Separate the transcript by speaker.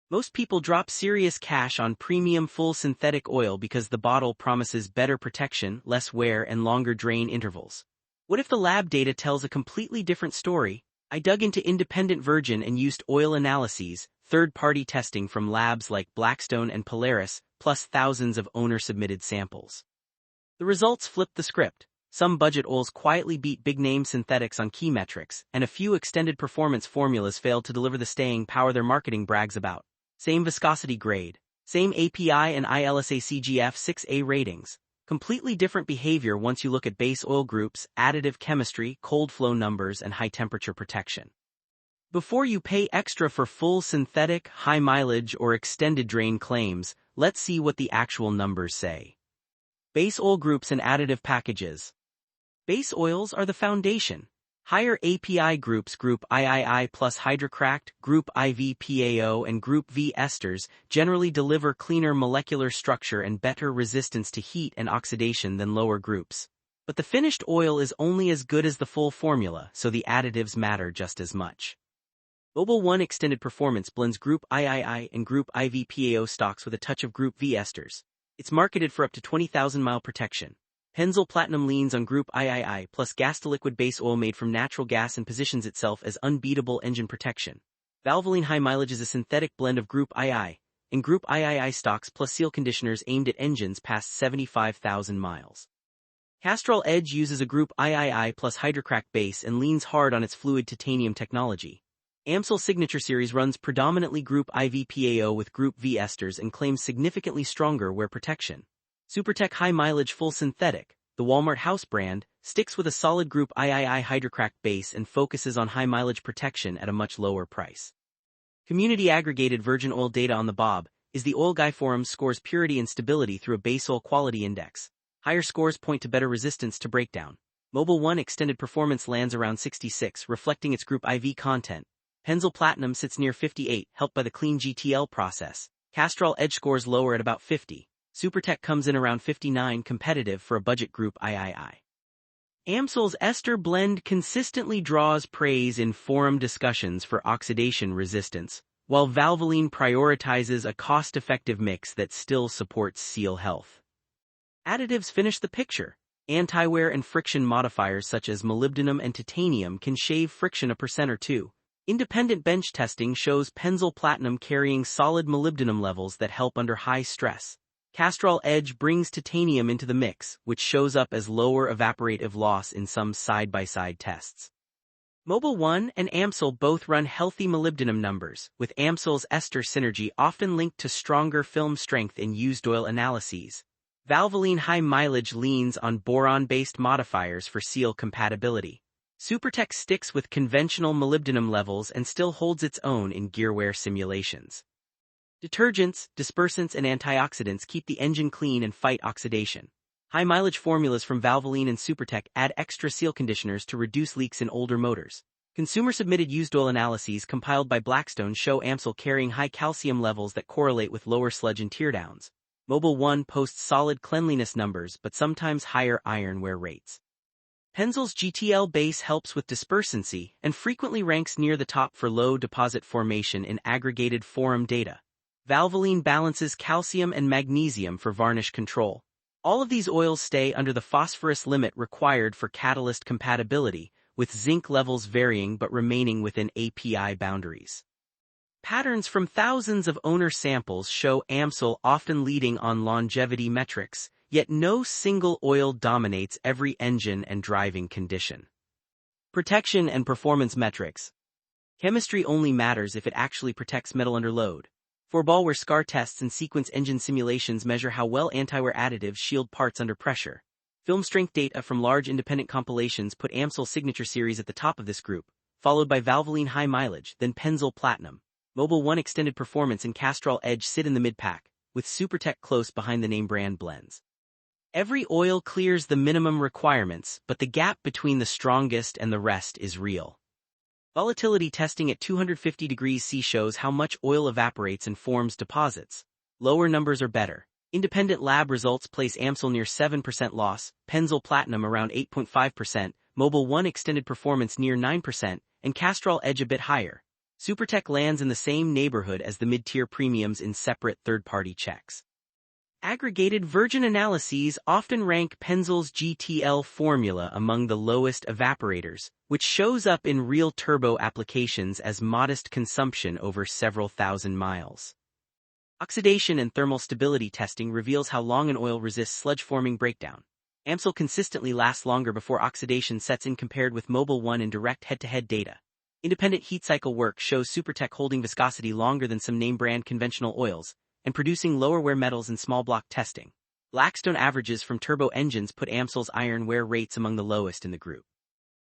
Speaker 1: Most people drop serious cash on premium full synthetic oil because the bottle promises better protection, less wear, and longer drain intervals. What if the lab data tells a completely different story? I dug into independent virgin and used oil analyses, third-party testing from labs like Blackstone and Polaris, plus thousands of owner-submitted samples. The results flipped the script. Some budget oils quietly beat big-name synthetics on key metrics, and a few extended performance formulas failed to deliver the staying power their marketing brags about. Same viscosity grade, same API and ILSA-CGF 6A ratings. Completely different behavior once you look at base oil groups, additive chemistry, cold flow numbers, and high-temperature protection. Before you pay extra for full synthetic, high mileage, or extended drain claims, let's see what the actual numbers say. Base oil groups and additive packages. Base oils are the foundation. Higher API groups, Group III plus hydrocracked, Group IV PAO, and Group V esters, generally deliver cleaner molecular structure and better resistance to heat and oxidation than lower groups. But the finished oil is only as good as the full formula, so the additives matter just as much. Mobil 1 Extended Performance blends Group III and Group IV PAO stocks with a touch of Group V esters. It's marketed for up to 20,000-mile protection. Pennzoil Platinum leans on Group III plus gas-to-liquid base oil made from natural gas and positions itself as unbeatable engine protection. Valvoline High Mileage is a synthetic blend of Group II and Group III stocks plus seal conditioners aimed at engines past 75,000 miles. Castrol Edge uses a Group III plus hydrocrack base and leans hard on its fluid titanium technology. Amsoil Signature Series runs predominantly Group IV PAO with Group V esters and claims significantly stronger wear protection. Supertech High Mileage Full Synthetic, the Walmart house brand, sticks with a solid Group III hydrocrack base and focuses on high mileage protection at a much lower price. Community aggregated virgin oil data on the Bob is the Oil Guy Forum scores purity and stability through a base oil quality index. Higher scores point to better resistance to breakdown. Mobil 1 Extended Performance lands around 66, reflecting its Group IV content. Pennzoil Platinum sits near 58, helped by the clean GTL process. Castrol Edge scores lower at about 50. Supertech comes in around 59, competitive for a budget Group III. Amsoil's ester blend consistently draws praise in forum discussions for oxidation resistance, while Valvoline prioritizes a cost-effective mix that still supports seal health. Additives finish the picture. Anti-wear and friction modifiers such as molybdenum and titanium can shave friction 1% or 2%. Independent bench testing shows Pennzoil Platinum carrying solid molybdenum levels that help under high stress. Castrol Edge brings titanium into the mix, which shows up as lower evaporative loss in some side-by-side tests. Mobil 1 and Amsoil both run healthy molybdenum numbers, with Amsoil's ester synergy often linked to stronger film strength in used oil analyses. Valvoline High Mileage leans on boron-based modifiers for seal compatibility. Supertech sticks with conventional molybdenum levels and still holds its own in gear wear simulations. Detergents, dispersants, and antioxidants keep the engine clean and fight oxidation. High-mileage formulas from Valvoline and Supertech add extra seal conditioners to reduce leaks in older motors. Consumer-submitted used oil analyses compiled by Blackstone show Amsoil carrying high calcium levels that correlate with lower sludge and teardowns. Mobil 1 posts solid cleanliness numbers but sometimes higher iron wear rates. Pennzoil's GTL base helps with dispersancy and frequently ranks near the top for low deposit formation in aggregated forum data. Valvoline balances calcium and magnesium for varnish control. All of these oils stay under the phosphorus limit required for catalyst compatibility, with zinc levels varying but remaining within API boundaries. Patterns from thousands of owner samples show Amsoil often leading on longevity metrics, yet no single oil dominates every engine and driving condition. Protection and performance metrics. Chemistry only matters if it actually protects metal under load. For scar tests and sequence engine simulations measure how well anti-wear additives shield parts under pressure. Film strength data from large independent compilations put Amsoil Signature Series at the top of this group, followed by Valvoline High Mileage, then Pennzoil Platinum. Mobil 1 Extended Performance and Castrol Edge sit in the mid-pack, with Supertech close behind the name brand blends. Every oil clears the minimum requirements, but the gap between the strongest and the rest is real. Volatility testing at 250 degrees C shows how much oil evaporates and forms deposits. Lower numbers are better. Independent lab results place Amsoil near 7% loss, Pennzoil Platinum around 8.5%, Mobil 1 Extended Performance near 9%, and Castrol Edge a bit higher. Supertech lands in the same neighborhood as the mid-tier premiums in separate third-party checks. Aggregated virgin analyses often rank Penzl's GTL formula among the lowest evaporators, which shows up in real turbo applications as modest consumption over several thousand miles. Oxidation and thermal stability testing reveals how long an oil resists sludge-forming breakdown. AMSL consistently lasts longer before oxidation sets in compared with Mobil 1 in direct head-to-head data. Independent heat cycle work shows Supertech holding viscosity longer than some name-brand conventional oils, and producing lower wear metals in small block testing. Blackstone averages from turbo engines put AMSL's iron wear rates among the lowest in the group.